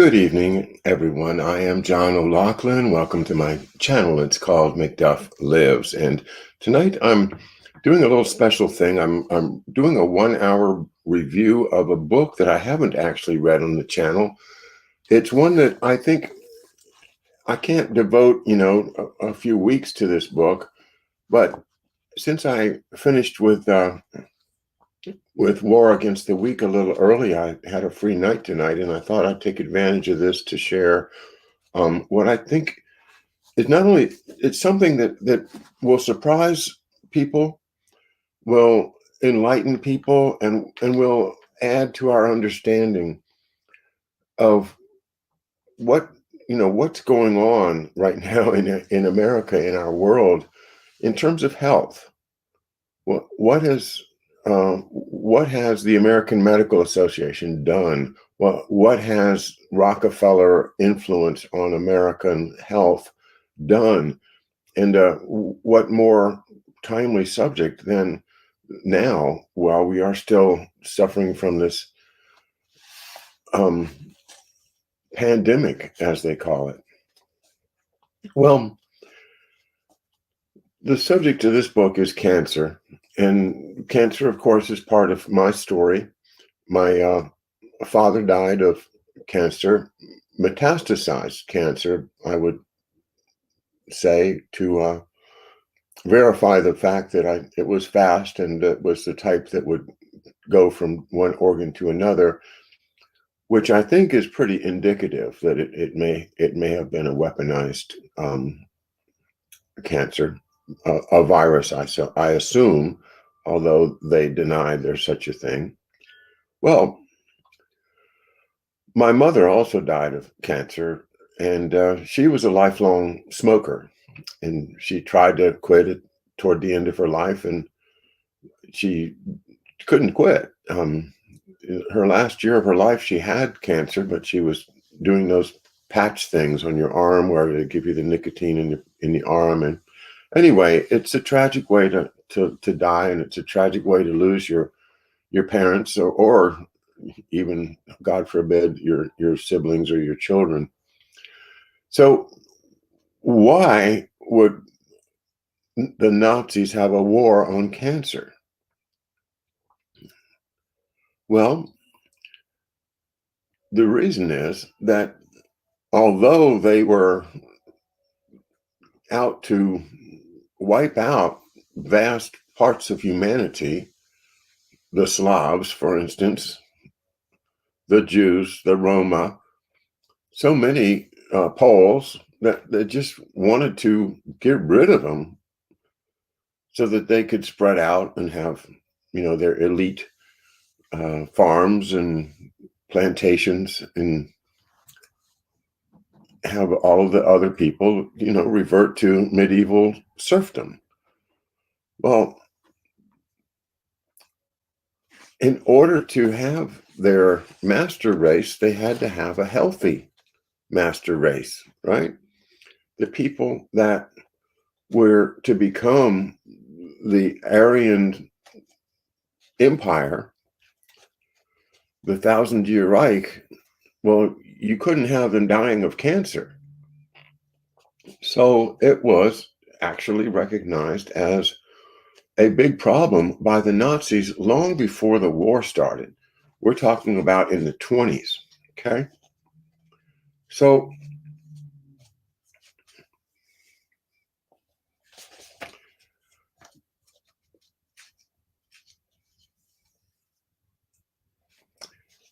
Good evening, everyone. I am John O'Loughlin. Welcome to my channel. It's called McDuff Lives. And tonight I'm doing a little special thing. I'm doing a 1-hour review of a book that I haven't actually read on the channel. It's one that I think I can't devote, a few weeks to this book. But since I finished with War Against the Weak a little early, I had a free night tonight, and I thought I'd take advantage of this to share what I think is not only it's something that will surprise people, will enlighten people, and will add to our understanding of what's going on right now in America, in our world, in terms of health. What has the American Medical Association done? What has Rockefeller influence on American health done? And what more timely subject than now, while we are still suffering from this pandemic, as they call it? Well, the subject of this book is cancer. And cancer, of course, is part of my story. My father died of cancer, metastasized cancer, I would say, to verify the fact that it was fast and it was the type that would go from one organ to another, which I think is pretty indicative that it may have been a weaponized cancer, a virus, I assume, although they denied there's such a thing. Well, my mother also died of cancer, and she was a lifelong smoker, and she tried to quit it toward the end of her life, and she couldn't quit. Her last year of her life, she had cancer, but she was doing those patch things on your arm where they give you the nicotine in the arm. And anyway, it's a tragic way to die, and it's a tragic way to lose your parents, or even, God forbid, your siblings or your children. So why would the Nazis have a war on cancer? Well, the reason is that although they were out to wipe out vast parts of humanity, the Slavs, for instance, the Jews, the Roma, so many Poles, that they just wanted to get rid of them so that they could spread out and have, their elite farms and plantations, and have all of the other people, revert to medieval serfdom. Well, in order to have their master race, they had to have a healthy master race, right? The people that were to become the Aryan Empire, the 1,000-year Reich, well, you couldn't have them dying of cancer. So it was actually recognized as a big problem by the Nazis long before the war started. We're talking about in the 20s, okay? So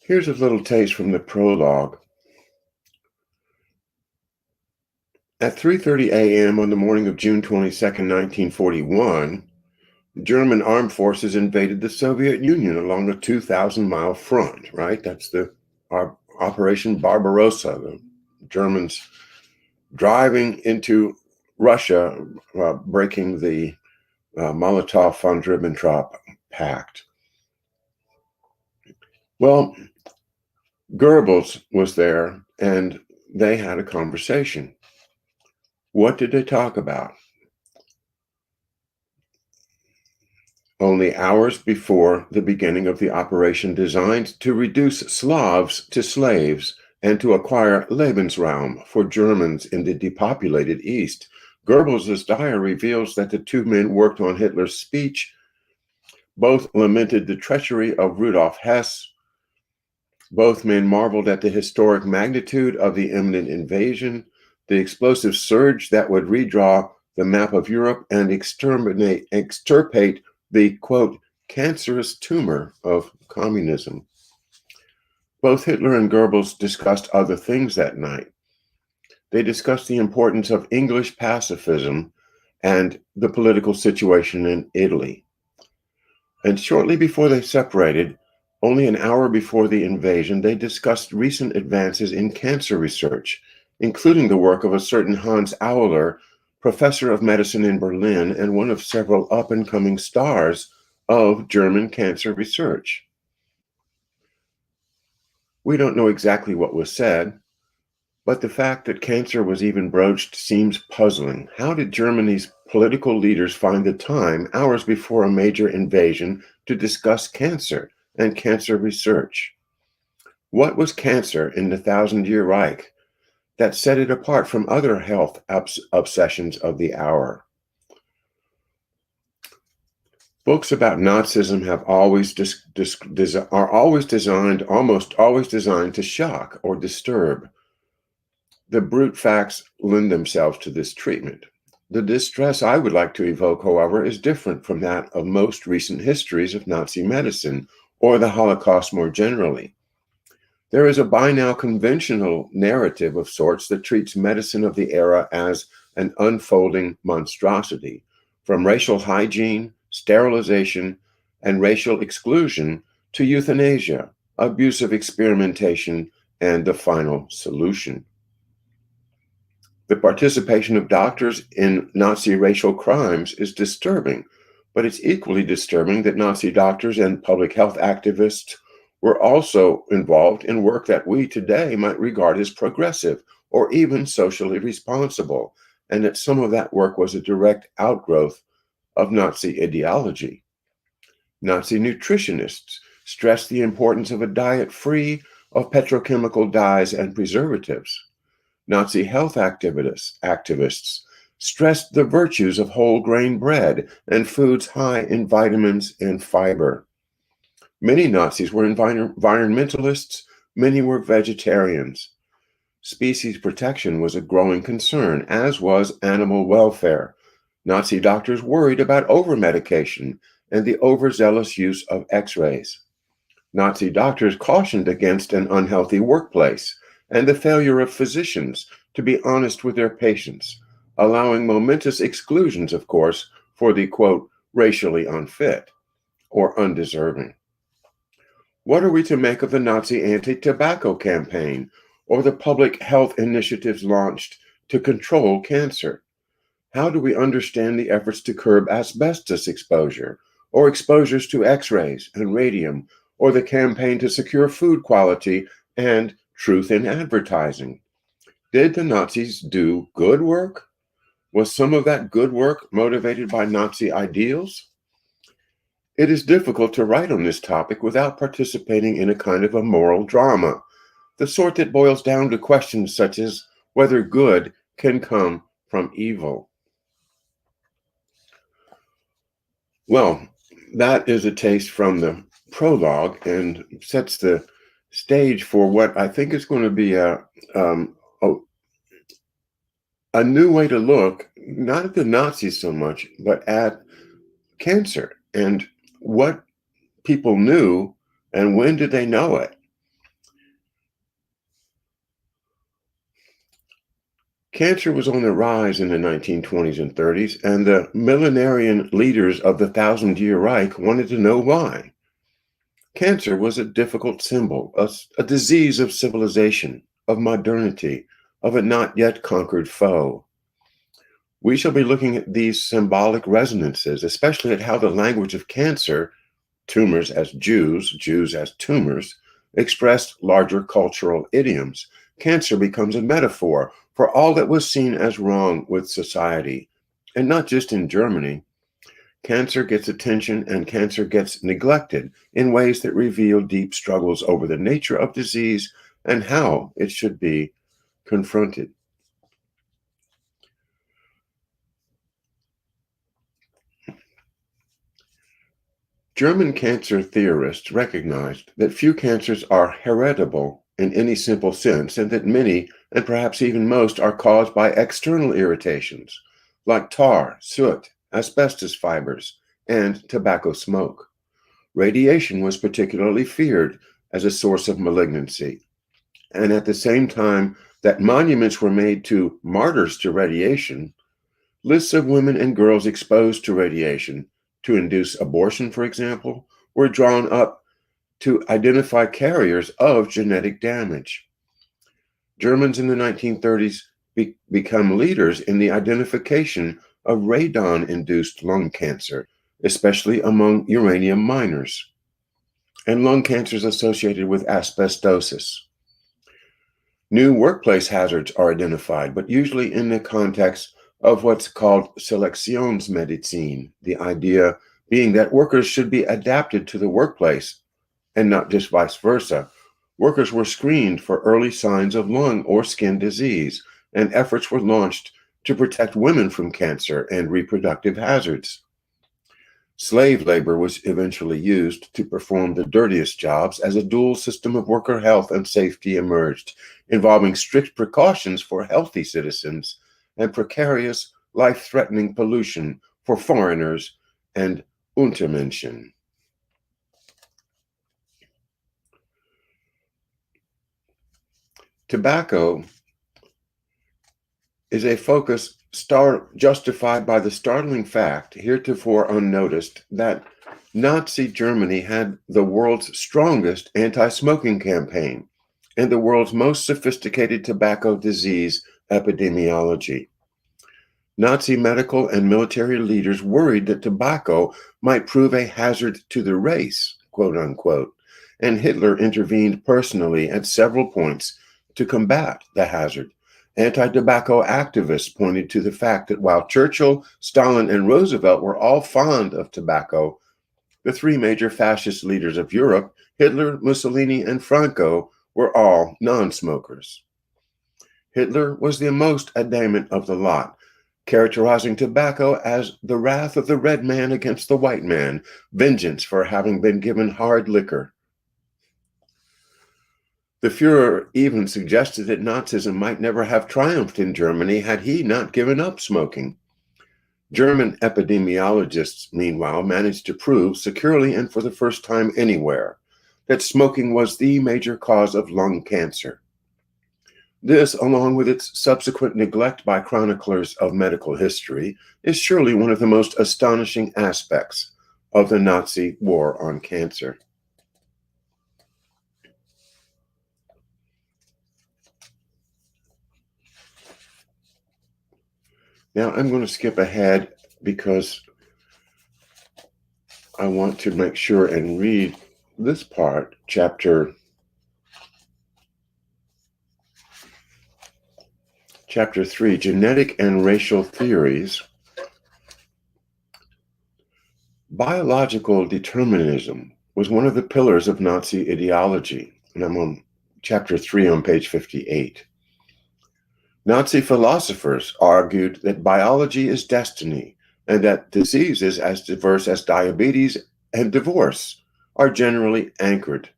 here's a little taste from the prologue. At 3:30 a.m. on the morning of June 22nd, 1941, German armed forces invaded the Soviet Union along a 2,000-mile front, right? That's the Operation Barbarossa, the Germans driving into Russia, breaking the Molotov-von Ribbentrop Pact. Well, Goebbels was there, and they had a conversation. What did they talk about? Only hours before the beginning of the operation designed to reduce Slavs to slaves, and to acquire Lebensraum for Germans in the depopulated East. Goebbels' diary reveals that the two men worked on Hitler's speech. Both lamented the treachery of Rudolf Hess. Both men marveled at the historic magnitude of the imminent invasion, the explosive surge that would redraw the map of Europe and extirpate the, quote, cancerous tumor of communism. Both Hitler and Goebbels discussed other things that night. They discussed the importance of English pacifism and the political situation in Italy. And shortly before they separated, only an hour before the invasion, they discussed recent advances in cancer research, including the work of a certain Hans Auler, professor of medicine in Berlin and one of several up-and-coming stars of German cancer research. We don't know exactly what was said, but the fact that cancer was even broached seems puzzling. How did Germany's political leaders find the time, hours before a major invasion, to discuss cancer and cancer research? What was cancer in the Thousand-Year Reich that set it apart from other health obsessions of the hour? Books about Nazism have almost always designed to shock or disturb. The brute facts lend themselves to this treatment. The distress I would like to evoke, however, is different from that of most recent histories of Nazi medicine or the Holocaust more generally. There is a by now conventional narrative of sorts that treats medicine of the era as an unfolding monstrosity, from racial hygiene, sterilization, and racial exclusion to euthanasia, abusive experimentation, and the final solution. The participation of doctors in Nazi racial crimes is disturbing, but it's equally disturbing that Nazi doctors and public health activists were also involved in work that we today might regard as progressive or even socially responsible, and that some of that work was a direct outgrowth of Nazi ideology. Nazi nutritionists stressed the importance of a diet free of petrochemical dyes and preservatives. Nazi health activists stressed the virtues of whole grain bread and foods high in vitamins and fiber. Many Nazis were environmentalists, many were vegetarians. Species protection was a growing concern, as was animal welfare. Nazi doctors worried about over-medication and the overzealous use of X-rays. Nazi doctors cautioned against an unhealthy workplace and the failure of physicians to be honest with their patients, allowing momentous exclusions, of course, for the, quote, racially unfit or undeserving. What are we to make of the Nazi anti-tobacco campaign or the public health initiatives launched to control cancer? How do we understand the efforts to curb asbestos exposure or exposures to X-rays and radium, or the campaign to secure food quality and truth in advertising? Did the Nazis do good work? Was some of that good work motivated by Nazi ideals? It is difficult to write on this topic without participating in a kind of a moral drama, the sort that boils down to questions such as whether good can come from evil. Well, that is a taste from the prologue and sets the stage for what I think is going to be a new way to look, not at the Nazis so much, but at cancer and what people knew and when did they know it. Cancer was on the rise in the 1920s and 30s, and the millenarian leaders of the Thousand-Year Reich wanted to know why. Cancer was a difficult symbol, a disease of civilization, of modernity, of a not yet conquered foe. We shall be looking at these symbolic resonances, especially at how the language of cancer, tumors as Jews, Jews as tumors, expressed larger cultural idioms. Cancer becomes a metaphor for all that was seen as wrong with society, and not just in Germany. Cancer gets attention and cancer gets neglected in ways that reveal deep struggles over the nature of disease and how it should be confronted. German cancer theorists recognized that few cancers are heritable in any simple sense, and that many, and perhaps even most, are caused by external irritations like tar, soot, asbestos fibers, and tobacco smoke. Radiation was particularly feared as a source of malignancy, and at the same time that monuments were made to martyrs to radiation, lists of women and girls exposed to radiation to induce abortion, for example, were drawn up to identify carriers of genetic damage. Germans in the 1930s become leaders in the identification of radon-induced lung cancer, especially among uranium miners, and lung cancers associated with asbestosis. New workplace hazards are identified, but usually in the context of what's called Selektionsmedizin, the idea being that workers should be adapted to the workplace and not just vice versa. Workers were screened for early signs of lung or skin disease, and efforts were launched to protect women from cancer and reproductive hazards. Slave labor was eventually used to perform the dirtiest jobs as a dual system of worker health and safety emerged, involving strict precautions for healthy citizens and precarious, life-threatening pollution for foreigners and Untermenschen. Tobacco is a focus justified by the startling fact, heretofore unnoticed, that Nazi Germany had the world's strongest anti-smoking campaign and the world's most sophisticated tobacco disease epidemiology. Nazi medical and military leaders worried that tobacco might prove a hazard to the race, quote unquote, and Hitler intervened personally at several points to combat the hazard. Anti-tobacco activists pointed to the fact that while Churchill, Stalin, and Roosevelt were all fond of tobacco, the three major fascist leaders of Europe, Hitler, Mussolini, and Franco, were all non-smokers. Hitler was the most adamant of the lot, characterizing tobacco as the wrath of the red man against the white man, vengeance for having been given hard liquor. The Fuhrer even suggested that Nazism might never have triumphed in Germany had he not given up smoking. German epidemiologists, meanwhile, managed to prove securely and for the first time anywhere that smoking was the major cause of lung cancer. This, along with its subsequent neglect by chroniclers of medical history, is surely one of the most astonishing aspects of the Nazi war on cancer. Now, I'm going to skip ahead because I want to make sure and read this part, chapter 3, Genetic and Racial Theories. Biological determinism was one of the pillars of Nazi ideology, and I'm on chapter 3 on page 58. Nazi philosophers argued that biology is destiny and that diseases as diverse as diabetes and divorce are generally anchored.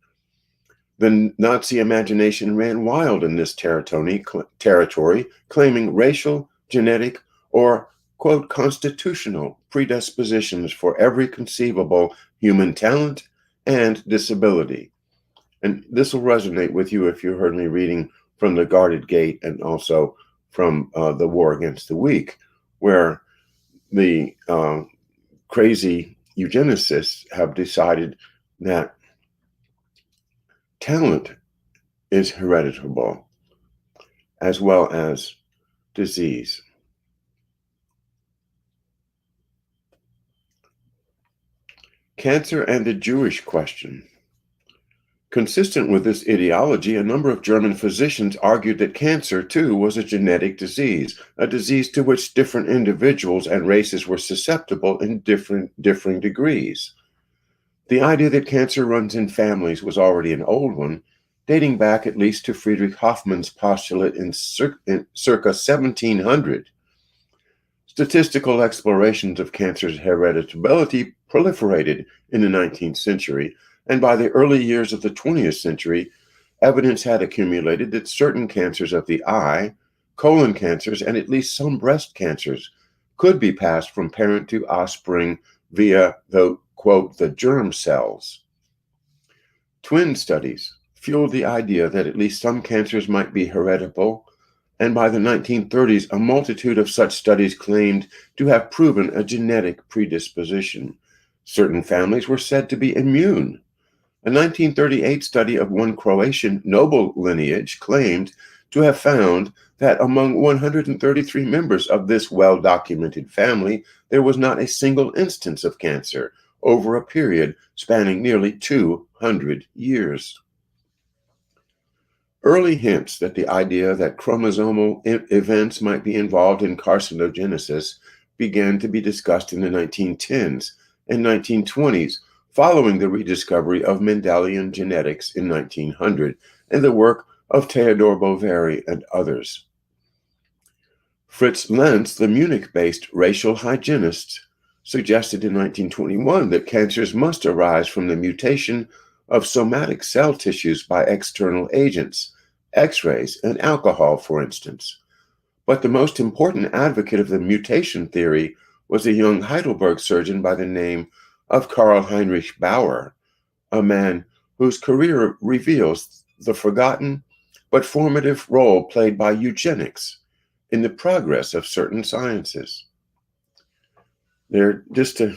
The Nazi imagination ran wild in this territory, claiming racial, genetic, or, quote, constitutional predispositions for every conceivable human talent and disability. And this will resonate with you if you heard me reading from The Guarded Gate and also from The War Against the Weak, where the crazy eugenicists have decided that talent is heritable as well as disease. Cancer and the Jewish question. Consistent with this ideology, a number of German physicians argued that cancer, too, was a genetic disease, a disease to which different individuals and races were susceptible in differing degrees. The idea that cancer runs in families was already an old one, dating back at least to Friedrich Hoffmann's postulate in circa 1700. Statistical explorations of cancer's hereditability proliferated in the 19th century, and by the early years of the 20th century, evidence had accumulated that certain cancers of the eye, colon cancers, and at least some breast cancers could be passed from parent to offspring via the, quote, the germ cells. Twin studies fueled the idea that at least some cancers might be heritable, and by the 1930s, a multitude of such studies claimed to have proven a genetic predisposition. Certain families were said to be immune. A 1938 study of one Croatian noble lineage claimed to have found that among 133 members of this well-documented family, there was not a single instance of cancer over a period spanning nearly 200 years. Early hints that the idea that chromosomal events might be involved in carcinogenesis began to be discussed in the 1910s and 1920s, following the rediscovery of Mendelian genetics in 1900 and the work of Theodor Boveri and others. Fritz Lenz, the Munich-based racial hygienist, suggested in 1921 that cancers must arise from the mutation of somatic cell tissues by external agents, X-rays, and alcohol, for instance. But the most important advocate of the mutation theory was a young Heidelberg surgeon by the name of Karl Heinrich Bauer, a man whose career reveals the forgotten but formative role played by eugenics in the progress of certain sciences. There, just to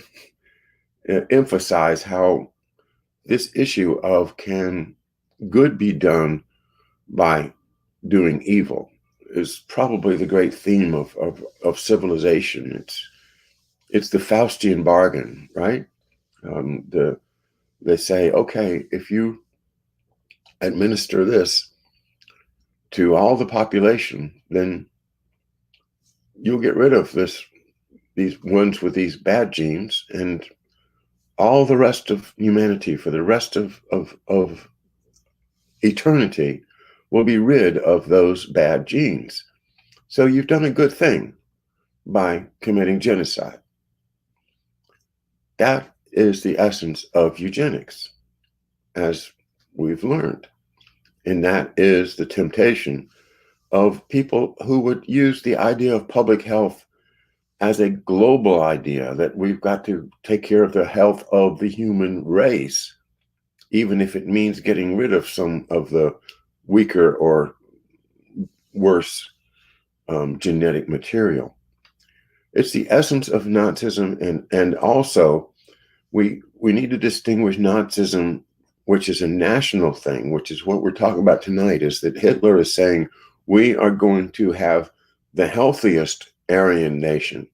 emphasize how this issue of can good be done by doing evil is probably the great theme of civilization. It's the Faustian bargain, right? They say, okay, if you administer this to all the population, then you'll get rid of these ones with these bad genes, and all the rest of humanity for the rest of eternity will be rid of those bad genes. So you've done a good thing by committing genocide. That is the essence of eugenics, as we've learned. And that is the temptation of people who would use the idea of public health as a global idea, that we've got to take care of the health of the human race, even if it means getting rid of some of the weaker or worse genetic material. It's the essence of Nazism, and also we need to distinguish Nazism, which is a national thing, which is what we're talking about tonight, is that Hitler is saying we are going to have the healthiest Aryan nation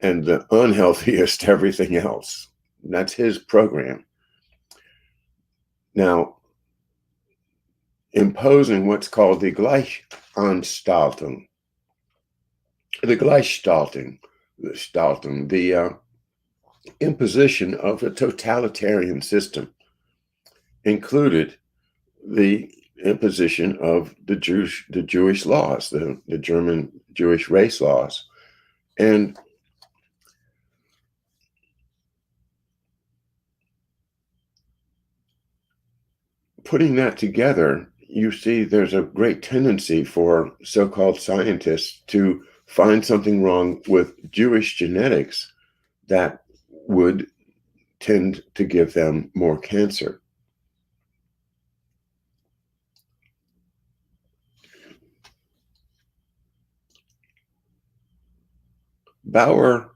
and the unhealthiest everything else. That's his program. Now, imposing what's called the Gleichanstaltung, the imposition of a totalitarian system, included the imposition of the Jewish laws, the German Jewish race laws. And putting that together, you see there's a great tendency for so-called scientists to find something wrong with Jewish genetics that would tend to give them more cancer. Bauer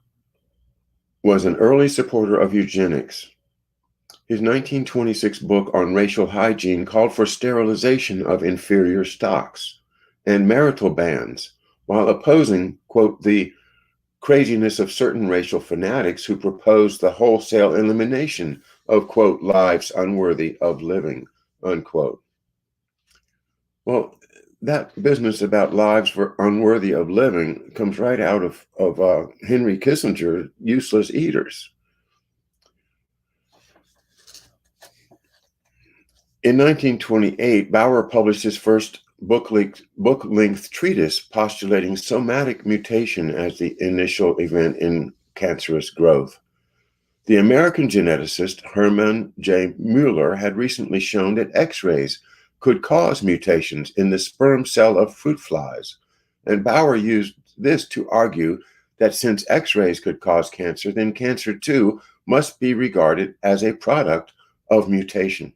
was an early supporter of eugenics. His 1926 book on racial hygiene called for sterilization of inferior stocks and marital bans, while opposing, quote, the craziness of certain racial fanatics who proposed the wholesale elimination of, quote, lives unworthy of living, unquote. Well, that business about lives unworthy of living comes right out of Henry Kissinger's Useless Eaters. In 1928, Bauer published his first book-length treatise postulating somatic mutation as the initial event in cancerous growth. The American geneticist Hermann J. Mueller had recently shown that X-rays could cause mutations in the sperm cell of fruit flies, and Bauer used this to argue that since X-rays could cause cancer, then cancer too must be regarded as a product of mutation.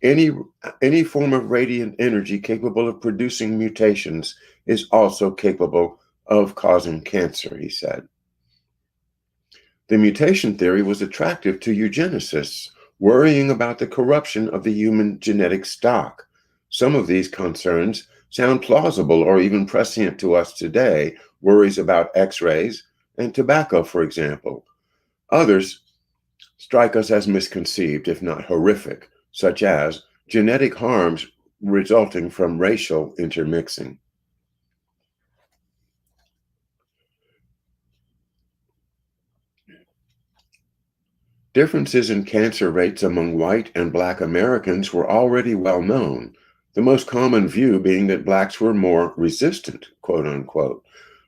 Any form of radiant energy capable of producing mutations is also capable of causing cancer, he said. The mutation theory was attractive to eugenicists, worrying about the corruption of the human genetic stock. Some of these concerns sound plausible or even prescient to us today, worries about X-rays and tobacco, for example. Others strike us as misconceived, if not horrific, such as genetic harms resulting from racial intermixing. Differences in cancer rates among white and Black Americans were already well known, the most common view being that Blacks were more resistant, quote unquote.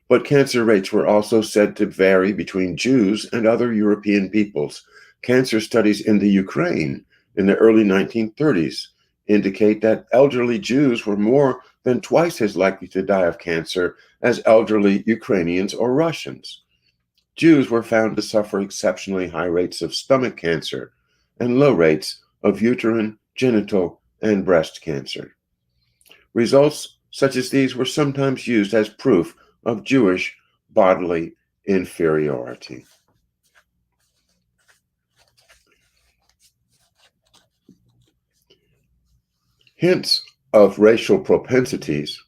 But cancer rates were also said to vary between Jews and other European peoples. Cancer studies in the Ukraine in the early 1930s indicate that elderly Jews were more than twice as likely to die of cancer as elderly Ukrainians or Russians. Jews were found to suffer exceptionally high rates of stomach cancer and low rates of uterine, genital, and breast cancer. Results such as these were sometimes used as proof of Jewish bodily inferiority. Hints of racial propensities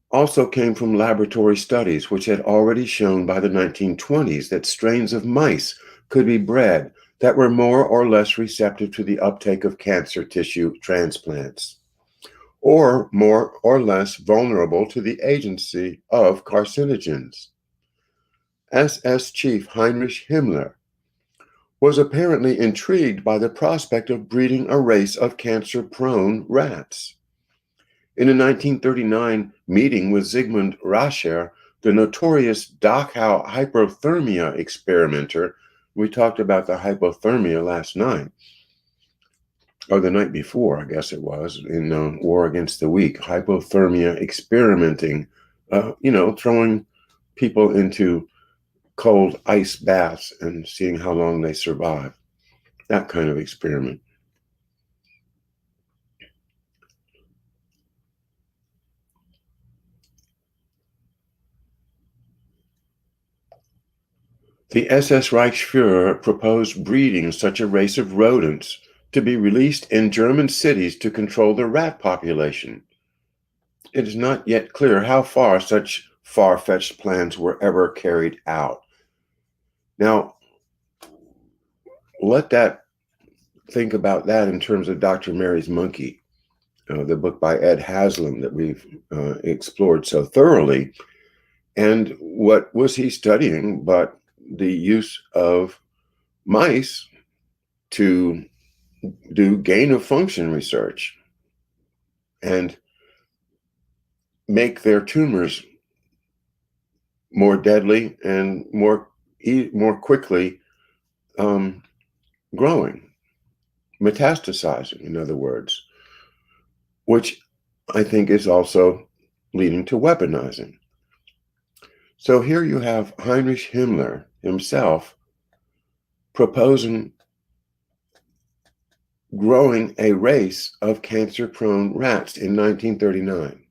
also came from laboratory studies, which had already shown by the 1920s that strains of mice could be bred that were more or less receptive to the uptake of cancer tissue transplants, or more or less vulnerable to the agency of carcinogens. SS Chief Heinrich Himmler was apparently intrigued by the prospect of breeding a race of cancer-prone rats. In a 1939 meeting with Zygmunt Rascher, the notorious Dachau hypothermia experimenter, we talked about the hypothermia last night, or the night before, I guess it was, in War Against the Weak, hypothermia experimenting, throwing people into cold ice baths and seeing how long they survive. That kind of experiment. The SS Reichsfuhrer proposed breeding such a race of rodents to be released in German cities to control the rat population. It is not yet clear how far such far-fetched plans were ever carried out. Now, think about that in terms of Dr. Mary's Monkey, the book by Ed Haslam that we've explored so thoroughly. And what was he studying but the use of mice to do gain-of-function research and make their tumors more deadly and more quickly growing, metastasizing, in other words, which I think is also leading to weaponizing. So here you have Heinrich Himmler himself proposing growing a race of cancer-prone rats in 1939.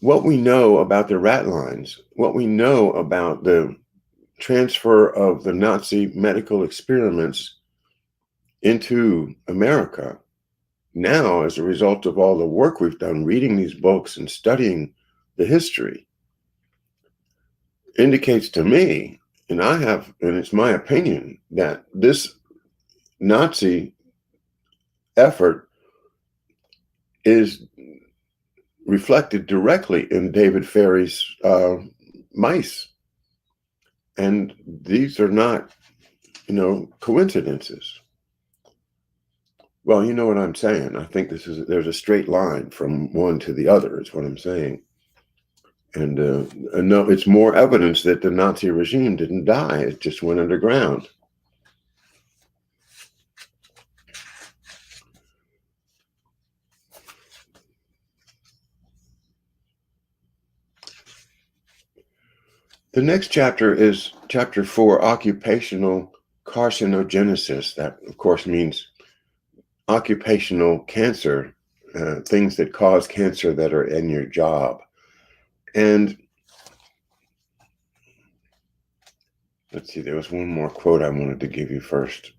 What we know about the rat lines, what we know about the transfer of the Nazi medical experiments into America now, as a result of all the work we've done reading these books and studying the history, indicates to me, and it's my opinion, that this Nazi effort is reflected directly in David Ferry's mice. And these are not, coincidences. Well, you know what I'm saying. I think there's a straight line from one to the other, is what I'm saying. And no, it's more evidence that the Nazi regime didn't die. It just went underground. The next chapter is chapter 4, Occupational Carcinogenesis. That, of course, means occupational cancer, things that cause cancer that are in your job. And let's see, there was one more quote I wanted to give you first.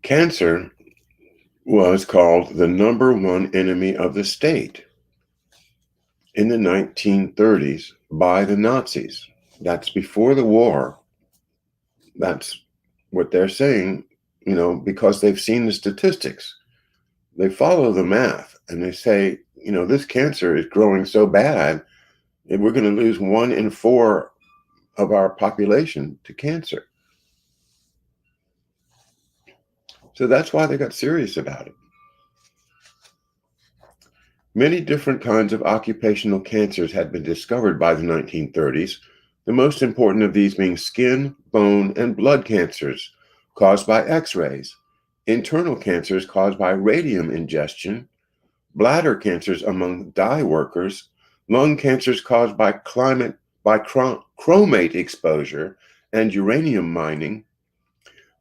Cancer was called the number one enemy of the state in the 1930s by the Nazis. That's before the war. That's what they're saying, because they've seen the statistics. They follow the math and they say, this cancer is growing so bad that we're going to lose 1 in 4 of our population to cancer. So that's why they got serious about it. Many different kinds of occupational cancers had been discovered by the 1930s, the most important of these being skin, bone, and blood cancers caused by X-rays, internal cancers caused by radium ingestion, bladder cancers among dye workers, lung cancers caused by chromate exposure and uranium mining,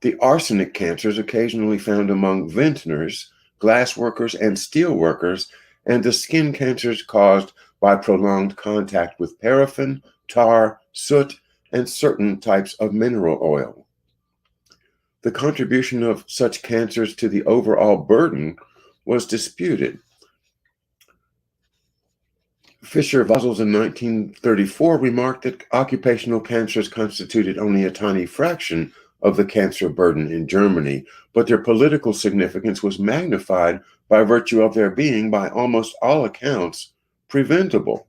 the arsenic cancers occasionally found among vintners, glass workers, and steel workers, and the skin cancers caused by prolonged contact with paraffin, tar, soot, and certain types of mineral oil. The contribution of such cancers to the overall burden was disputed. Fischer-Vassels in 1934 remarked that occupational cancers constituted only a tiny fraction of the cancer burden in Germany, but their political significance was magnified by virtue of their being, by almost all accounts, preventable.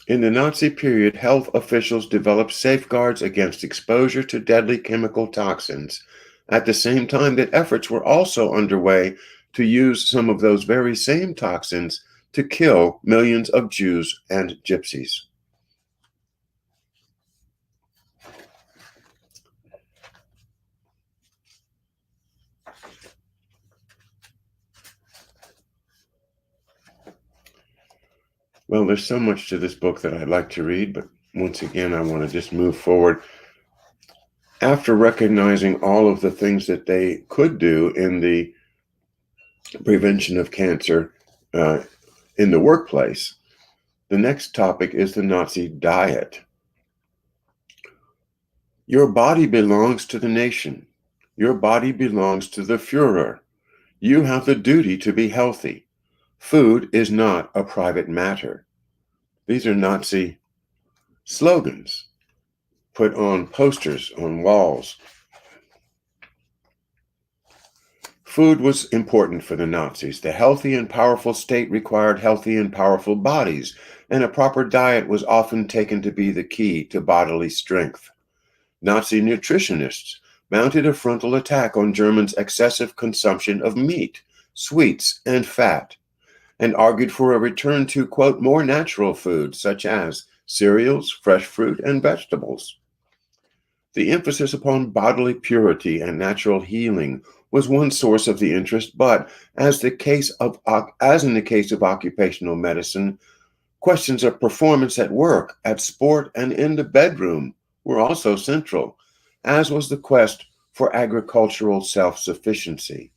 In the Nazi period, health officials developed safeguards against exposure to deadly chemical toxins, at the same time that efforts were also underway to use some of those very same toxins to kill millions of Jews and Gypsies. Well, there's so much to this book that I'd like to read, but once again, I want to just move forward. After recognizing all of the things that they could do in the prevention of cancer in the workplace, the next topic is the Nazi diet. Your body belongs to the nation. Your body belongs to the Führer. You have the duty to be healthy. Food is not a private matter. These are Nazi slogans put on posters on walls. Food was important for the Nazis. The healthy and powerful state required healthy and powerful bodies, and a proper diet was often taken to be the key to bodily strength. Nazi nutritionists mounted a frontal attack on Germans' excessive consumption of meat, sweets, and fat, and argued for a return to, quote, more natural foods such as cereals, fresh fruit, and vegetables. The emphasis upon bodily purity and natural healing was one source of the interest, but as in the case of occupational medicine, questions of performance at work, at sport, and in the bedroom were also central, as was the quest for agricultural self-sufficiency.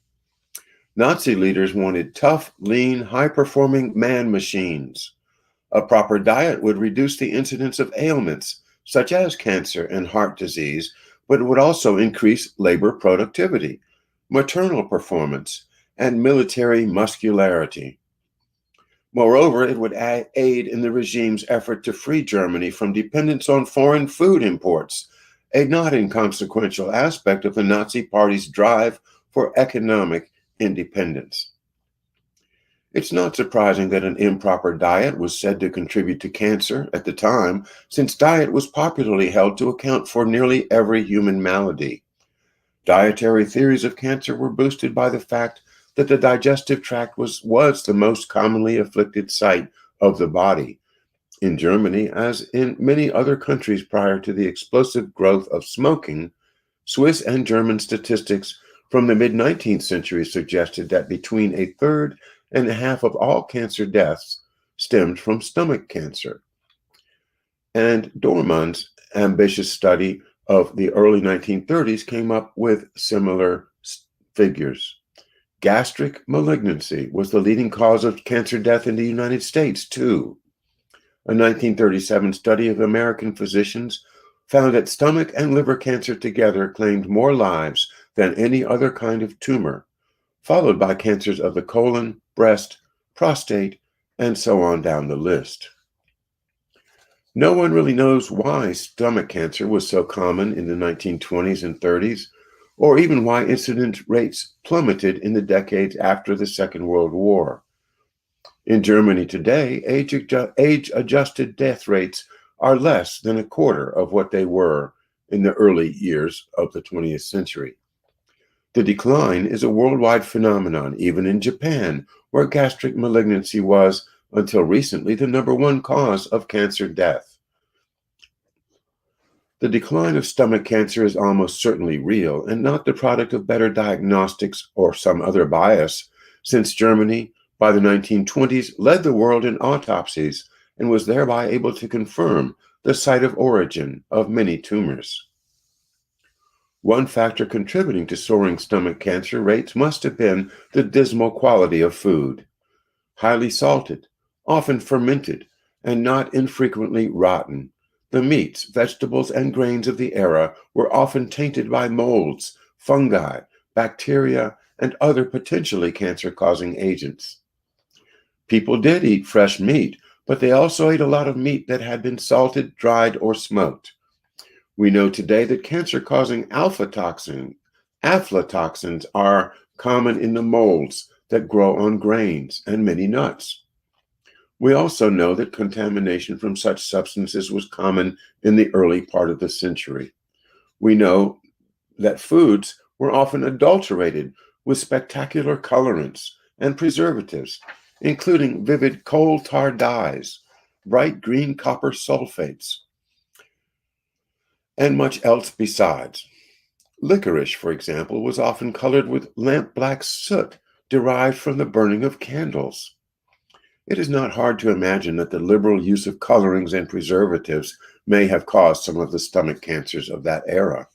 Nazi leaders wanted tough, lean, high-performing man machines. A proper diet would reduce the incidence of ailments, such as cancer and heart disease, but it would also increase labor productivity, maternal performance, and military muscularity. Moreover, it would aid in the regime's effort to free Germany from dependence on foreign food imports, a not inconsequential aspect of the Nazi Party's drive for economic independence. It's not surprising that an improper diet was said to contribute to cancer at the time, since diet was popularly held to account for nearly every human malady. Dietary theories of cancer were boosted by the fact that the digestive tract was the most commonly afflicted site of the body. In Germany, as in many other countries prior to the explosive growth of smoking, Swiss and German statistics from the mid 19th century suggested that between a third and a half of all cancer deaths stemmed from stomach cancer. And Dorman's ambitious study of the early 1930s came up with similar figures. Gastric malignancy was the leading cause of cancer death in the United States, too. A 1937 study of American physicians found that stomach and liver cancer together claimed more lives than any other kind of tumor, followed by cancers of the colon, breast, prostate, and so on down the list. No one really knows why stomach cancer was so common in the 1920s and 30s, or even why incidence rates plummeted in the decades after the Second World War. In Germany today, age-adjusted death rates are less than a quarter of what they were in the early years of the 20th century. The decline is a worldwide phenomenon, even in Japan, where gastric malignancy was, until recently, the #1 cause of cancer death. The decline of stomach cancer is almost certainly real and not the product of better diagnostics or some other bias, since Germany, by the 1920s, led the world in autopsies and was thereby able to confirm the site of origin of many tumors. One factor contributing to soaring stomach cancer rates must have been the dismal quality of food. Highly salted, often fermented, and not infrequently rotten, the meats, vegetables, and grains of the era were often tainted by molds, fungi, bacteria, and other potentially cancer-causing agents. People did eat fresh meat, but they also ate a lot of meat that had been salted, dried, or smoked. We know today that cancer-causing aflatoxins are common in the molds that grow on grains and many nuts. We also know that contamination from such substances was common in the early part of the century. We know that foods were often adulterated with spectacular colorants and preservatives, including vivid coal tar dyes, bright green copper sulfates, and much else besides. Licorice, for example, was often colored with lamp-black soot derived from the burning of candles. It is not hard to imagine that the liberal use of colorings and preservatives may have caused some of the stomach cancers of that era.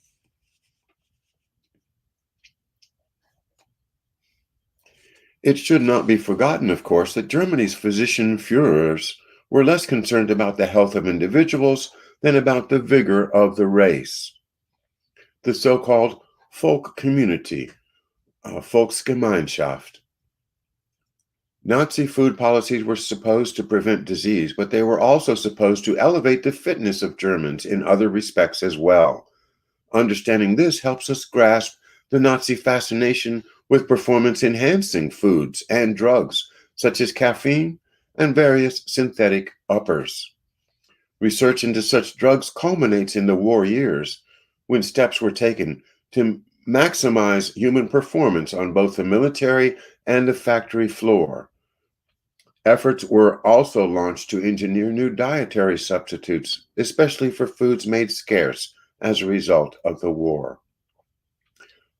It should not be forgotten, of course, that Germany's physician Führers were less concerned about the health of individuals than about the vigor of the race. The so-called folk community, Volksgemeinschaft. Nazi food policies were supposed to prevent disease, but they were also supposed to elevate the fitness of Germans in other respects as well. Understanding this helps us grasp the Nazi fascination with performance-enhancing foods and drugs, such as caffeine and various synthetic uppers. Research into such drugs culminates in the war years, when steps were taken to maximize human performance on both the military and the factory floor. Efforts were also launched to engineer new dietary substitutes, especially for foods made scarce as a result of the war.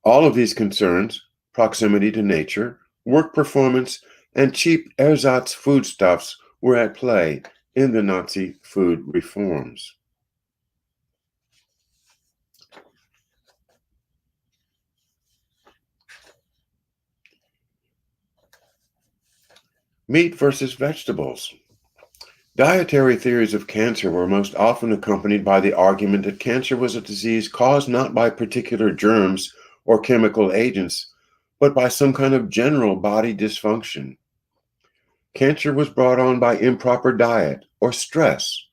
All of these concerns, proximity to nature, work performance, and cheap ersatz foodstuffs were at play in the Nazi food reforms. Meat versus vegetables. Dietary theories of cancer were most often accompanied by the argument that cancer was a disease caused not by particular germs or chemical agents, but by some kind of general body dysfunction. Cancer was brought on by improper diet or stress,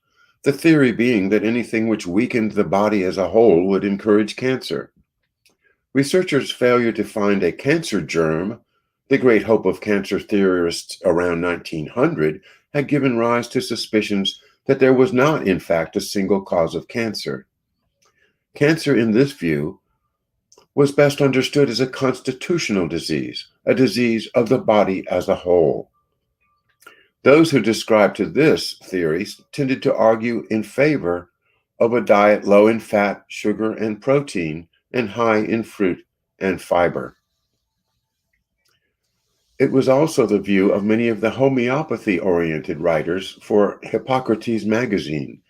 the theory being that anything which weakened the body as a whole would encourage cancer. Researchers' failure to find a cancer germ The great hope of cancer theorists around 1900 had given rise to suspicions that there was not, in fact, a single cause of cancer. Cancer, in this view, was best understood as a constitutional disease, a disease of the body as a whole. Those who described to this theory tended to argue in favor of a diet low in fat, sugar, and protein, and high in fruit and fiber. It was also the view of many of the homeopathy-oriented writers for Hippocrates magazine.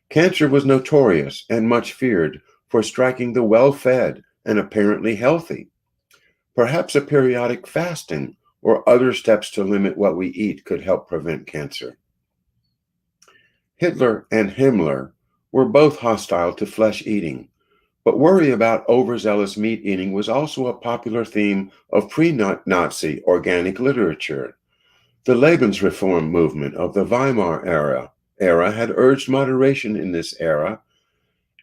Cancer was notorious and much feared for striking the well-fed and apparently healthy. Perhaps a periodic fasting or other steps to limit what we eat could help prevent cancer. Hitler and Himmler were both hostile to flesh eating, but worry about overzealous meat eating was also a popular theme of pre-Nazi organic literature. The Lebensreform movement of the Weimar era had urged moderation in this era,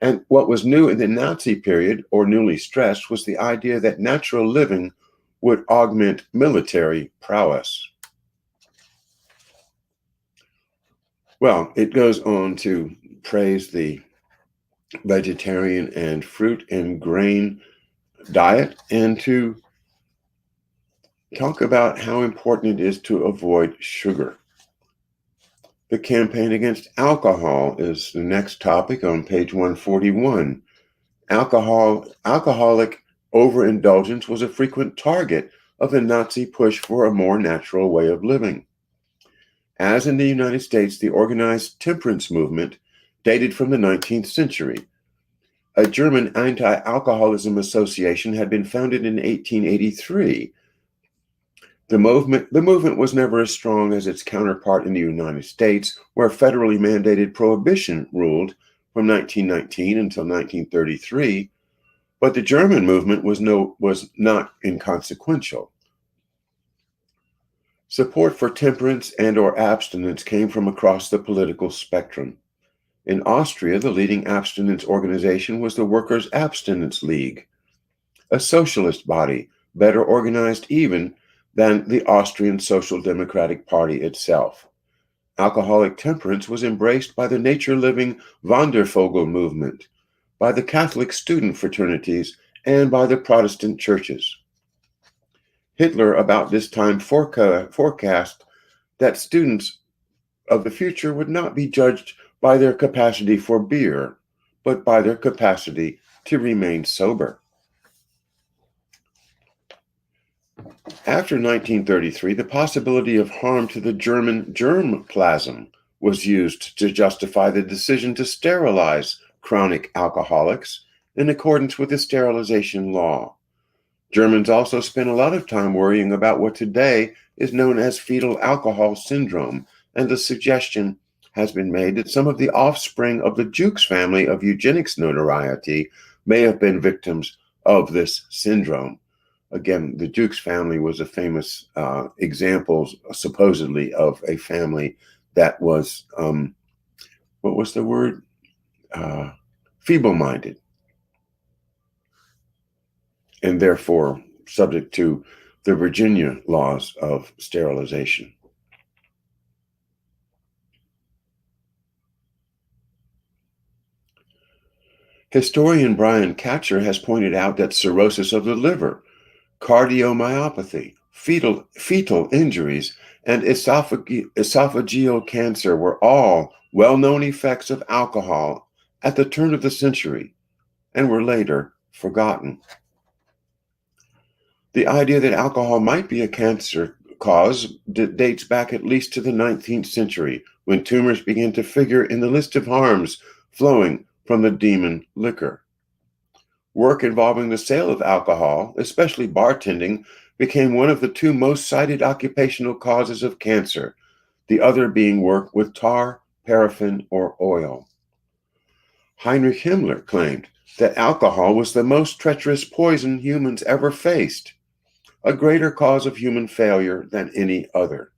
and what was new in the Nazi period, or newly stressed, was the idea that natural living would augment military prowess. Well, it goes on to praise the vegetarian and fruit and grain diet and to talk about how important it is to avoid sugar. The campaign against alcohol is the next topic on page 141. Alcoholic overindulgence was a frequent target of the Nazi push for a more natural way of living. As in the United States, the organized temperance movement dated from the 19th century. A German anti-alcoholism association had been founded in 1883. The movement was never as strong as its counterpart in the United States, where federally mandated prohibition ruled from 1919 until 1933, but the German movement was not inconsequential. Support for temperance and/or abstinence came from across the political spectrum. In Austria, the leading abstinence organization was the Workers' Abstinence League, a socialist body, better organized even than the Austrian Social Democratic Party itself. Alcoholic temperance was embraced by the nature-living Wandervogel movement, by the Catholic student fraternities, and by the Protestant churches. Hitler, about this time, forecast that students of the future would not be judged by their capacity for beer, but by their capacity to remain sober. After 1933, the possibility of harm to the German germplasm was used to justify the decision to sterilize chronic alcoholics in accordance with the sterilization law. Germans also spent a lot of time worrying about what today is known as fetal alcohol syndrome, and the suggestion has been made that some of the offspring of the Jukes family of eugenics notoriety may have been victims of this syndrome. Again, the Jukes family was a famous example, supposedly, of a family that was, what was the word? Feeble-minded, and therefore subject to the Virginia laws of sterilization. Historian Brian Katcher has pointed out that cirrhosis of the liver, cardiomyopathy, fetal injuries, and esophageal cancer were all well-known effects of alcohol at the turn of the century and were later forgotten. The idea that alcohol might be a cancer cause dates back at least to the 19th century, when tumors began to figure in the list of harms flowing from the demon liquor. Work involving the sale of alcohol, especially bartending, became one of the two most cited occupational causes of cancer, the other being work with tar, paraffin, or oil. Heinrich Himmler claimed that alcohol was the most treacherous poison humans ever faced, a greater cause of human failure than any other.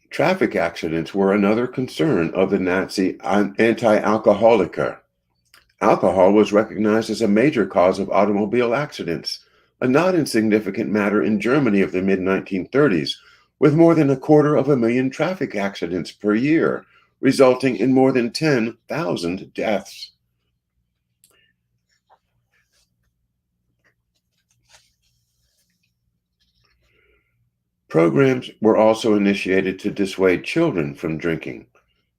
Traffic accidents were another concern of the Nazi anti-alcoholiker. Alcohol was recognized as a major cause of automobile accidents, a not insignificant matter in Germany of the mid-1930s, with more than 250,000 traffic accidents per year, resulting in more than 10,000 deaths. Programs were also initiated to dissuade children from drinking.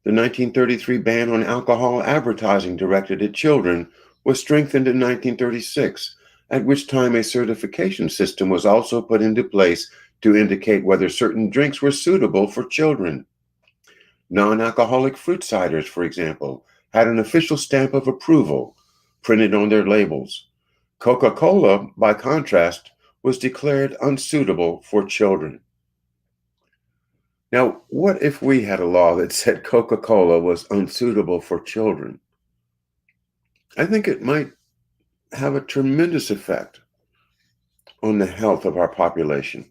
The 1933 ban on alcohol advertising directed at children was strengthened in 1936, at which time a certification system was also put into place to indicate whether certain drinks were suitable for children. Non-alcoholic fruit ciders, for example, had an official stamp of approval printed on their labels. Coca-Cola, by contrast, was declared unsuitable for children. Now, what if we had a law that said Coca-Cola was unsuitable for children? I think it might have a tremendous effect on the health of our population.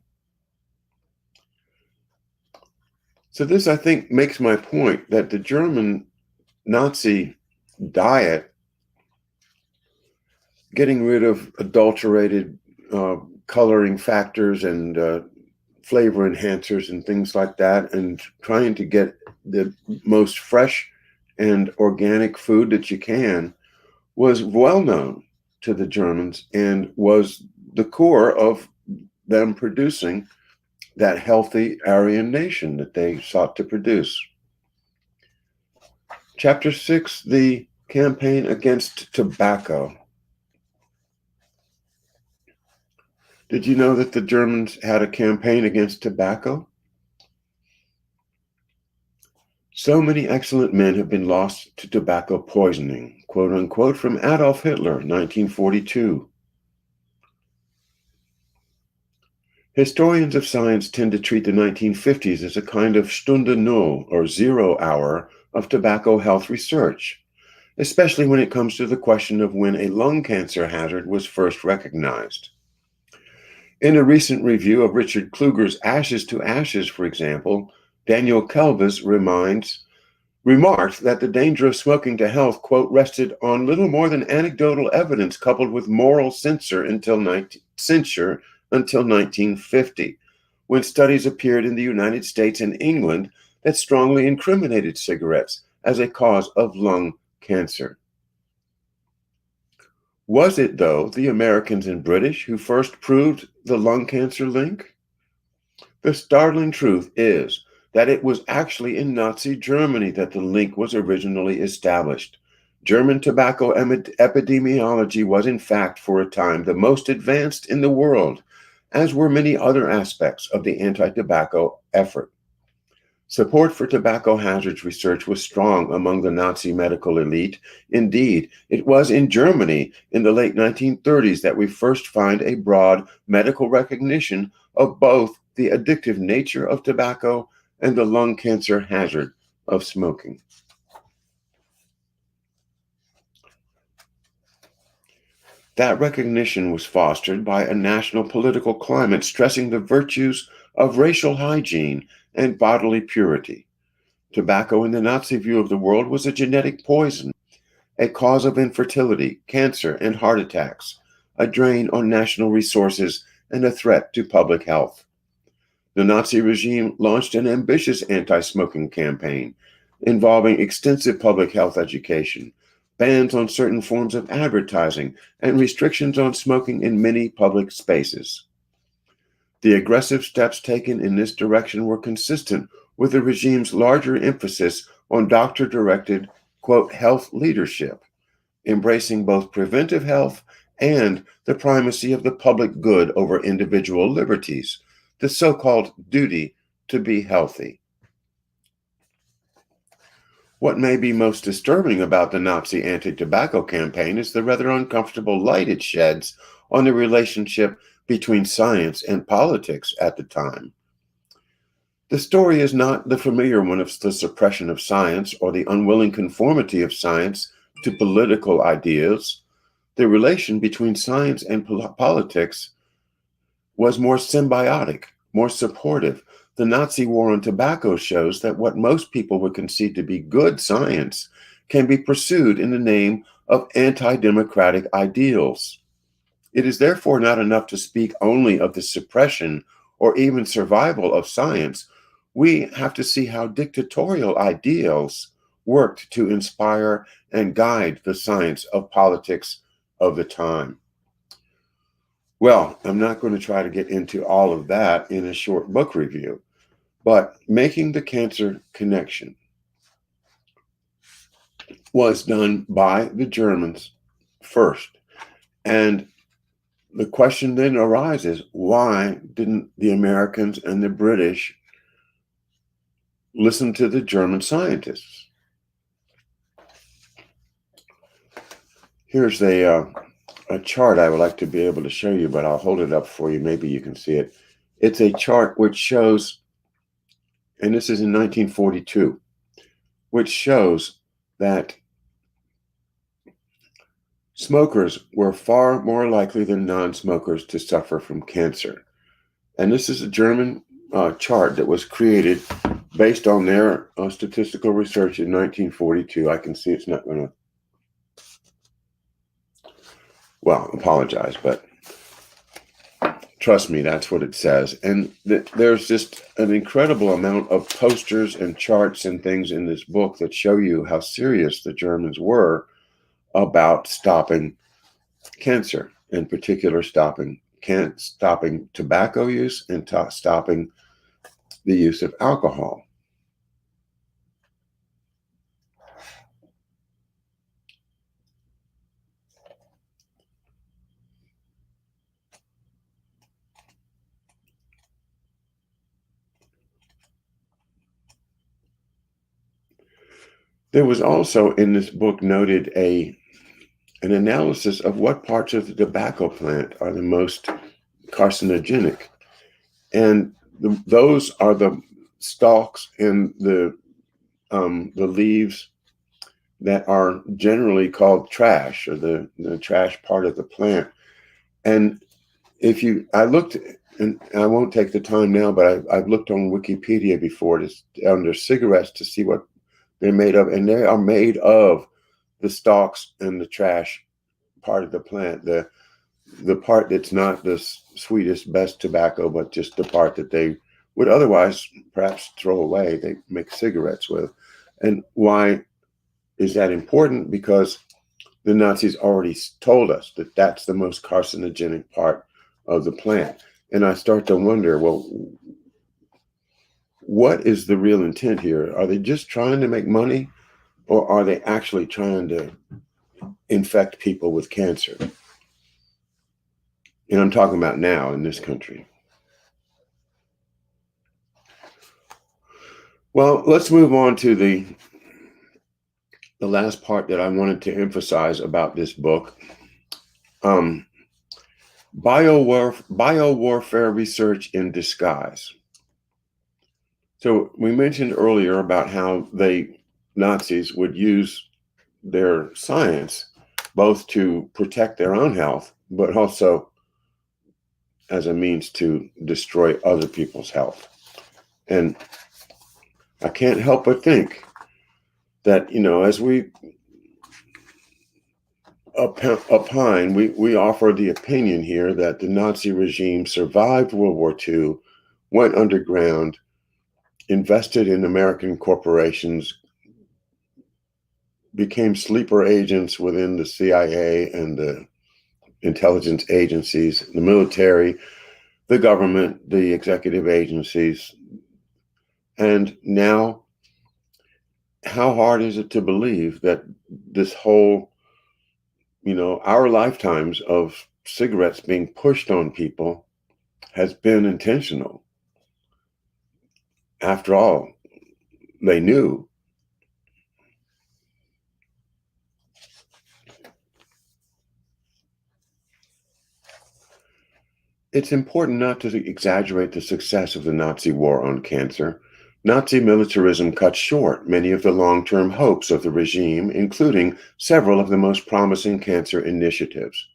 So this, I think, makes my point that the German Nazi diet, getting rid of adulterated coloring factors and flavor enhancers and things like that, and trying to get the most fresh and organic food that you can, was well known to the Germans and was the core of them producing that healthy Aryan nation that they sought to produce. Chapter 6, the campaign against tobacco. Did you know that the Germans had a campaign against tobacco? So many excellent men have been lost to tobacco poisoning, quote unquote, from Adolf Hitler, 1942. Historians of science tend to treat the 1950s as a kind of Stunde Null, or 0 hour, of tobacco health research, especially when it comes to the question of when a lung cancer hazard was first recognized. In a recent review of Richard Kluger's Ashes to Ashes, for example, Daniel Kelvis remarked that the danger of smoking to health, quote, rested on little more than anecdotal evidence coupled with moral censure until 1950, when studies appeared in the United States and England that strongly incriminated cigarettes as a cause of lung cancer. Was it, though, the Americans and British who first proved the lung cancer link? The startling truth is that it was actually in Nazi Germany that the link was originally established. German tobacco epidemiology was, in fact, for a time, the most advanced in the world, as were many other aspects of the anti-tobacco effort. Support for tobacco hazards research was strong among the Nazi medical elite. Indeed, it was in Germany in the late 1930s that we first find a broad medical recognition of both the addictive nature of tobacco and the lung cancer hazard of smoking. That recognition was fostered by a national political climate stressing the virtues of racial hygiene and bodily purity. Tobacco, in the Nazi view of the world, was a genetic poison, a cause of infertility, cancer, and heart attacks, a drain on national resources, and a threat to public health. The Nazi regime launched an ambitious anti-smoking campaign involving extensive public health education, bans on certain forms of advertising, and restrictions on smoking in many public spaces. The aggressive steps taken in this direction were consistent with the regime's larger emphasis on doctor-directed, quote, health leadership, embracing both preventive health and the primacy of the public good over individual liberties, the so-called duty to be healthy. What may be most disturbing about the Nazi anti-tobacco campaign is the rather uncomfortable light it sheds on the relationship between science and politics at the time. The story is not the familiar one of the suppression of science or the unwilling conformity of science to political ideas. The relation between science and politics was more symbiotic, more supportive. The Nazi war on tobacco shows that what most people would concede to be good science can be pursued in the name of anti-democratic ideals. It is therefore not enough to speak only of the suppression or even survival of science. We have to see how dictatorial ideals worked to inspire and guide the science of politics of the time. Well, I'm not going to try to get into all of that in a short book review, but making the cancer connection was done by the Germans first. And the question then arises, why didn't the Americans and the British listen to the German scientists? Here's a chart I would like to be able to show you, but I'll hold it up for you. Maybe you can see it. It's a chart which shows, and this is in 1942, which shows that smokers were far more likely than non-smokers to suffer from cancer. And this is a German chart that was created based on their statistical research in 1942. I can see it's not going to, well, apologize, but trust me, that's what it says. And there's just an incredible amount of posters and charts and things in this book that show you how serious the Germans were about stopping cancer, in particular stopping tobacco use and stopping the use of alcohol. There was also in this book noted an analysis of what parts of the tobacco plant are the most carcinogenic. And those are the stalks and the leaves that are generally called trash, or the trash part of the plant. And I looked, and I won't take the time now, but I've looked on Wikipedia before under cigarettes to see what they're made of, and they are made of the stalks and the trash part of the plant, the part that's not the sweetest, best tobacco, but just the part that they would otherwise perhaps throw away, they make cigarettes with. And why is that important? Because the Nazis already told us that that's the most carcinogenic part of the plant. And I start to wonder, well, what is the real intent here? Are they just trying to make money, or are they actually trying to infect people with cancer? And I'm talking about now in this country. Well, let's move on to the last part that I wanted to emphasize about this book. Biowarfare research in disguise. So we mentioned earlier about how Nazis would use their science both to protect their own health, but also as a means to destroy other people's health. And I can't help but think that, as we opine, we offer the opinion here that the Nazi regime survived World War II, went underground, invested in American corporations, became sleeper agents within the CIA and the intelligence agencies, the military, the government, the executive agencies. And now, how hard is it to believe that this whole, our lifetimes of cigarettes being pushed on people has been intentional? After all, they knew. It's important not to exaggerate the success of the Nazi war on cancer. Nazi militarism cut short many of the long-term hopes of the regime, including several of the most promising cancer initiatives.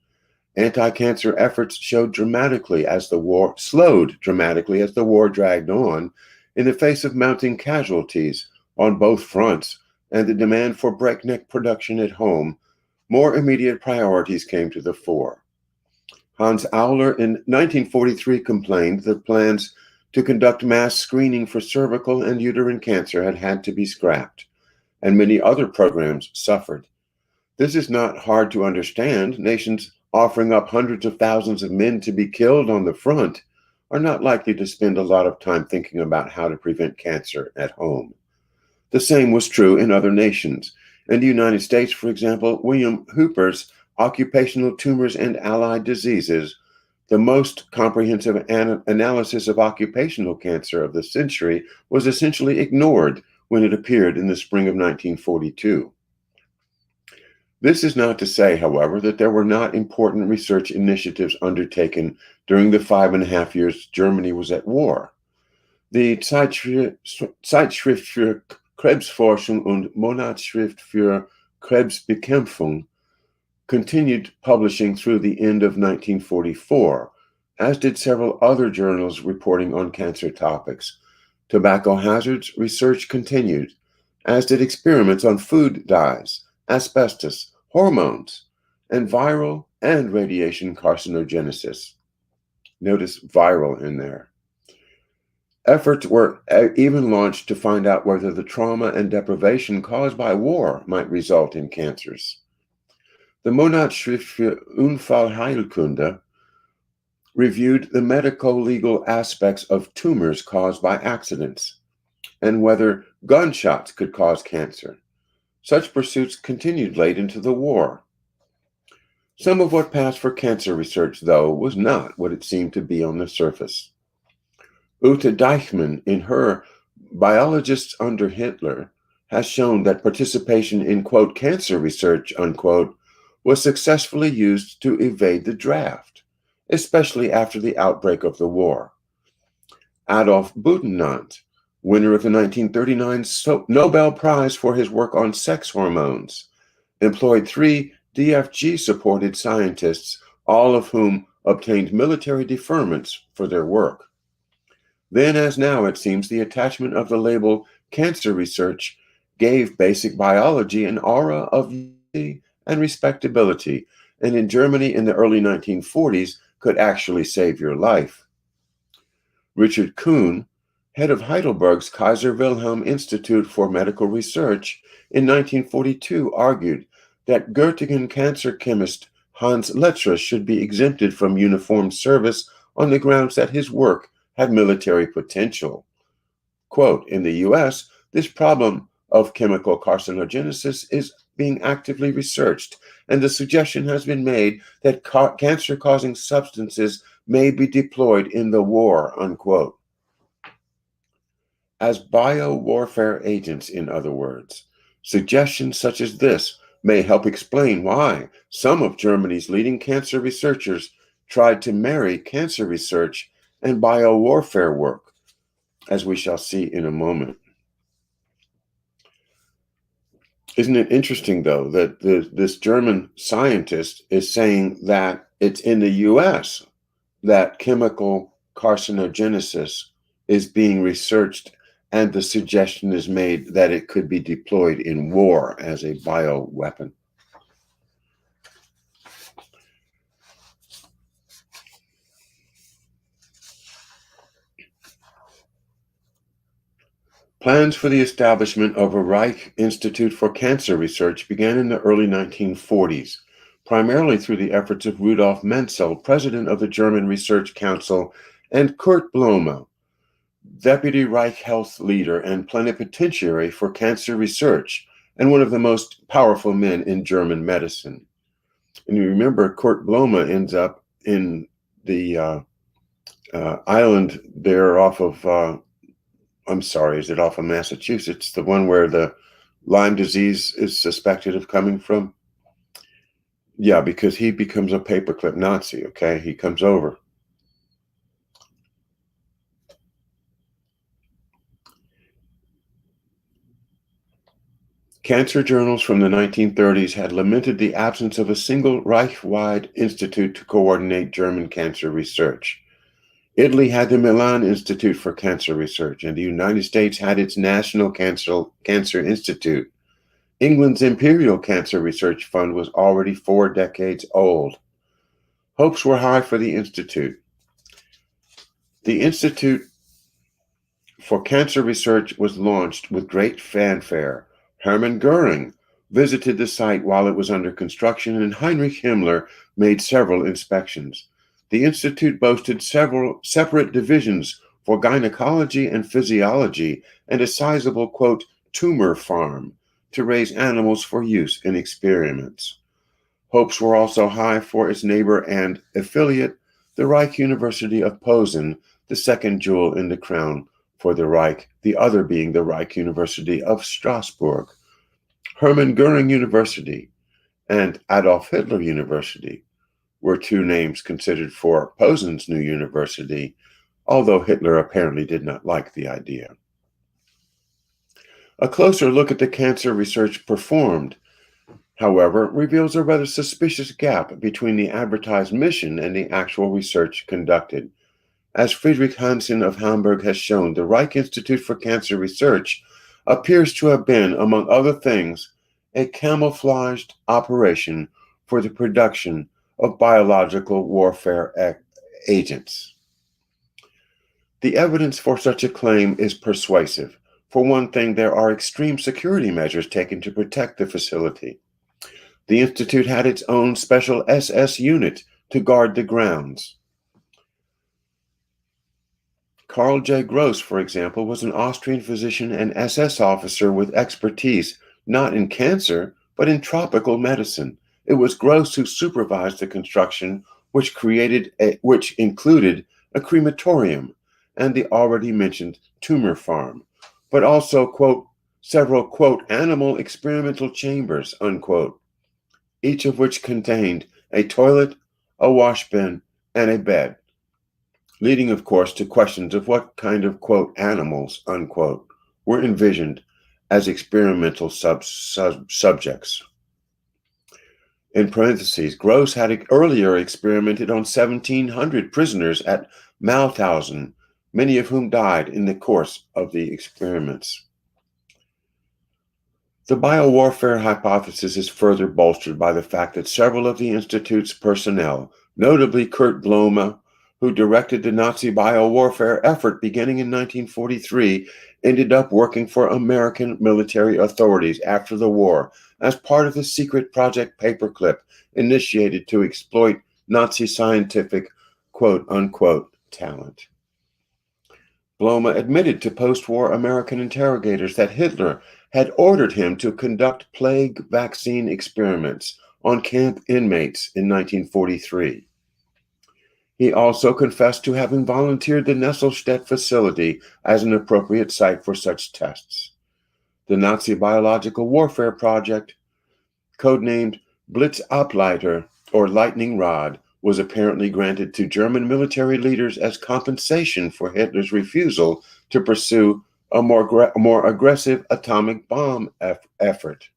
Anti-cancer efforts slowed dramatically as the war dragged on in the face of mounting casualties on both fronts and the demand for breakneck production at home. more immediate priorities came to the fore. Hans Auler in 1943 complained that plans to conduct mass screening for cervical and uterine cancer had to be scrapped, and many other programs suffered. This is not hard to understand. Nations offering up hundreds of thousands of men to be killed on the front are not likely to spend a lot of time thinking about how to prevent cancer at home. The same was true in other nations. In the United States, for example, William Hooper's Occupational Tumors and Allied Diseases, the most comprehensive analysis of occupational cancer of the century, was essentially ignored when it appeared in the spring of 1942. This is not to say, however, that there were not important research initiatives undertaken during the 5.5 years Germany was at war. The Zeitschrift für Krebsforschung und Monatsschrift für Krebsbekämpfung continued publishing through the end of 1944, as did several other journals reporting on cancer topics. Tobacco hazards research continued, as did experiments on food dyes, asbestos, hormones, and viral and radiation carcinogenesis. Notice viral in there. Efforts were even launched to find out whether the trauma and deprivation caused by war might result in cancers. The Monatsschrift für Unfallheilkunde reviewed the medico-legal aspects of tumors caused by accidents and whether gunshots could cause cancer. Such pursuits continued late into the war. Some of what passed for cancer research, though, was not what it seemed to be on the surface. Ute Deichmann, in her Biologists Under Hitler, has shown that participation in, quote, cancer research, unquote, was successfully used to evade the draft, especially after the outbreak of the war. Adolf Butenandt, winner of the 1939 Nobel Prize for his work on sex hormones, employed 3 DFG-supported scientists, all of whom obtained military deferments for their work. Then, as now, it seems the attachment of the label cancer research gave basic biology an aura of unity and respectability, and in Germany in the early 1940s could actually save your life. Richard Kuhn, head of Heidelberg's Kaiser Wilhelm Institute for Medical Research, in 1942 argued that Göttingen cancer chemist Hans Lettres should be exempted from uniformed service on the grounds that his work had military potential. Quote, in the US, this problem of chemical carcinogenesis is being actively researched, and the suggestion has been made that cancer-causing substances may be deployed in the war, unquote. As biowarfare agents, in other words, suggestions such as this may help explain why some of Germany's leading cancer researchers tried to marry cancer research and biowarfare work, as we shall see in a moment. Isn't it interesting, though, that this German scientist is saying that it's in the US that chemical carcinogenesis is being researched, and the suggestion is made that it could be deployed in war as a bioweapon. Plans for the establishment of a Reich Institute for Cancer Research began in the early 1940s, primarily through the efforts of Rudolf Menzel, president of the German Research Council, and Kurt Blome, deputy Reich Health leader and plenipotentiary for cancer research, and one of the most powerful men in German medicine. And you remember, Kurt Blome ends up in the island there off of is it off of Massachusetts? The one where the Lyme disease is suspected of coming from? Yeah, because he becomes a paperclip Nazi, okay? He comes over. Cancer journals from the 1930s had lamented the absence of a single Reich-wide institute to coordinate German cancer research. Italy had the Milan Institute for Cancer Research, and the United States had its National Cancer Institute. England's Imperial Cancer Research Fund was already 4 decades old. Hopes were high for the Institute. The Institute for Cancer Research was launched with great fanfare. Hermann Goering visited the site while it was under construction, and Heinrich Himmler made several inspections. The Institute boasted several separate divisions for gynecology and physiology and a sizable, quote, tumor farm to raise animals for use in experiments. Hopes were also high for its neighbor and affiliate, the Reich University of Posen, the second jewel in the crown for the Reich, the other being the Reich University of Strasbourg. Hermann Goering University and Adolf Hitler University were two names considered for Posen's new university, although Hitler apparently did not like the idea. A closer look at the cancer research performed, however, reveals a rather suspicious gap between the advertised mission and the actual research conducted. As Friedrich Hansen of Hamburg has shown, the Reich Institute for Cancer Research appears to have been, among other things, a camouflaged operation for the production of biological warfare agents. The evidence for such a claim is persuasive. For one thing, there are extreme security measures taken to protect the facility. The Institute had its own special SS unit to guard the grounds. Karl J. Gross, for example, was an Austrian physician and SS officer with expertise not in cancer, but in tropical medicine. It was Gross who supervised the construction, which included a crematorium and the already mentioned tumor farm, but also, quote, several, quote, animal experimental chambers, unquote, each of which contained a toilet, a wash bin, and a bed, leading, of course, to questions of what kind of, quote, animals, unquote, were envisioned as experimental subjects. In parentheses, Gross had earlier experimented on 1,700 prisoners at Mauthausen, many of whom died in the course of the experiments. The biowarfare hypothesis is further bolstered by the fact that several of the Institute's personnel, notably Kurt Blome, who directed the Nazi biowarfare effort beginning in 1943, ended up working for American military authorities after the war as part of the secret Project Paperclip initiated to exploit Nazi scientific, quote-unquote, talent. Blome admitted to post-war American interrogators that Hitler had ordered him to conduct plague vaccine experiments on camp inmates in 1943. He also confessed to having volunteered the Nesselstedt facility as an appropriate site for such tests. The Nazi biological warfare project, codenamed Blitzableiter or Lightning Rod, was apparently granted to German military leaders as compensation for Hitler's refusal to pursue a more aggressive atomic bomb effort.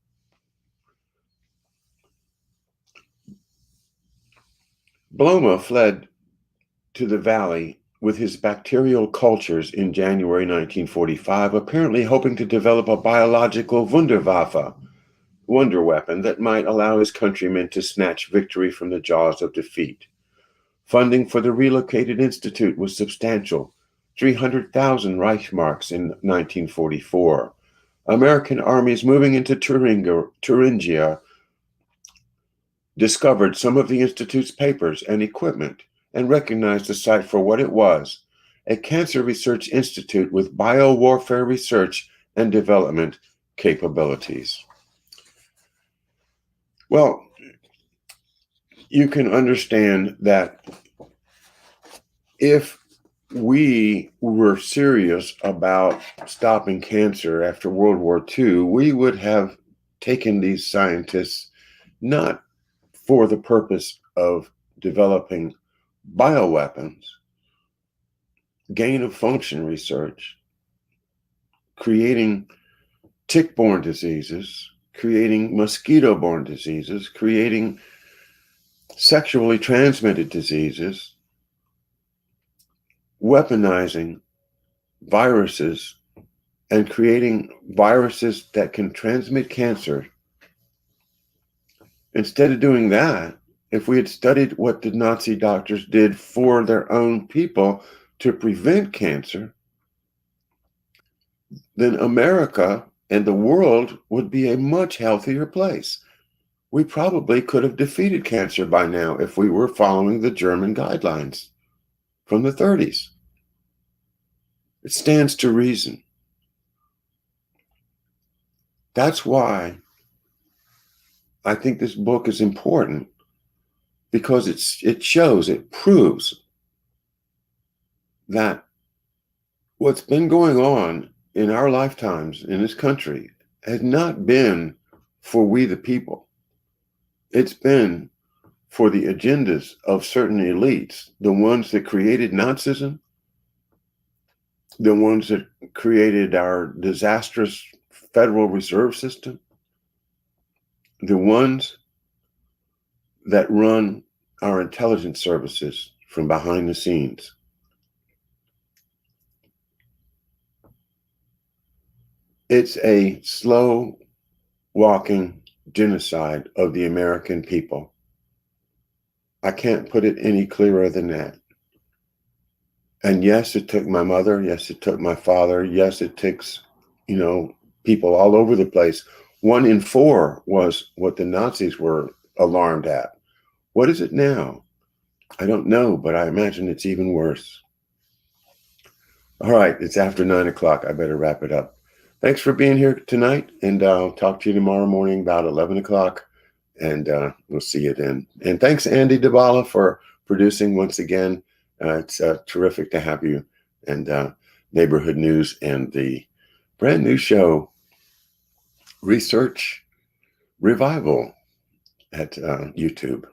Blome fled to the valley with his bacterial cultures in January 1945, apparently hoping to develop a biological Wunderwaffe, wonder weapon, that might allow his countrymen to snatch victory from the jaws of defeat. Funding for the relocated institute was substantial, 300,000 Reichsmarks in 1944. American armies moving into Thuringia discovered some of the institute's papers and equipment and recognized the site for what it was, a cancer research institute with biowarfare research and development capabilities. Well, you can understand that if we were serious about stopping cancer after World War II, we would have taken these scientists not for the purpose of developing bioweapons, gain of function research, creating tick-borne diseases, creating mosquito-borne diseases, creating sexually transmitted diseases, weaponizing viruses and creating viruses that can transmit cancer. Instead of doing that, if we had studied what the Nazi doctors did for their own people to prevent cancer, then America and the world would be a much healthier place. We probably could have defeated cancer by now if we were following the German guidelines from the 30s. It stands to reason. That's why I think this book is important, because it proves that what's been going on in our lifetimes in this country has not been for we the people. It's been for the agendas of certain elites, the ones that created Nazism, the ones that created our disastrous Federal Reserve System, the ones that run our intelligence services from behind the scenes. It's a slow walking genocide of the American people. I can't put it any clearer than that. And yes, it took my mother. Yes, it took my father. Yes, it takes, people all over the place. 1 in 4 was what the Nazis were alarmed at. What is it now? I don't know, but I imagine it's even worse. All right, it's after 9 o'clock. I better wrap it up. Thanks for being here tonight, and I'll talk to you tomorrow morning about 11 o'clock, and we'll see you then. And thanks, Andy Dybala, for producing once again. It's terrific to have you, and Neighborhood News and the brand new show, Research Revival, at YouTube.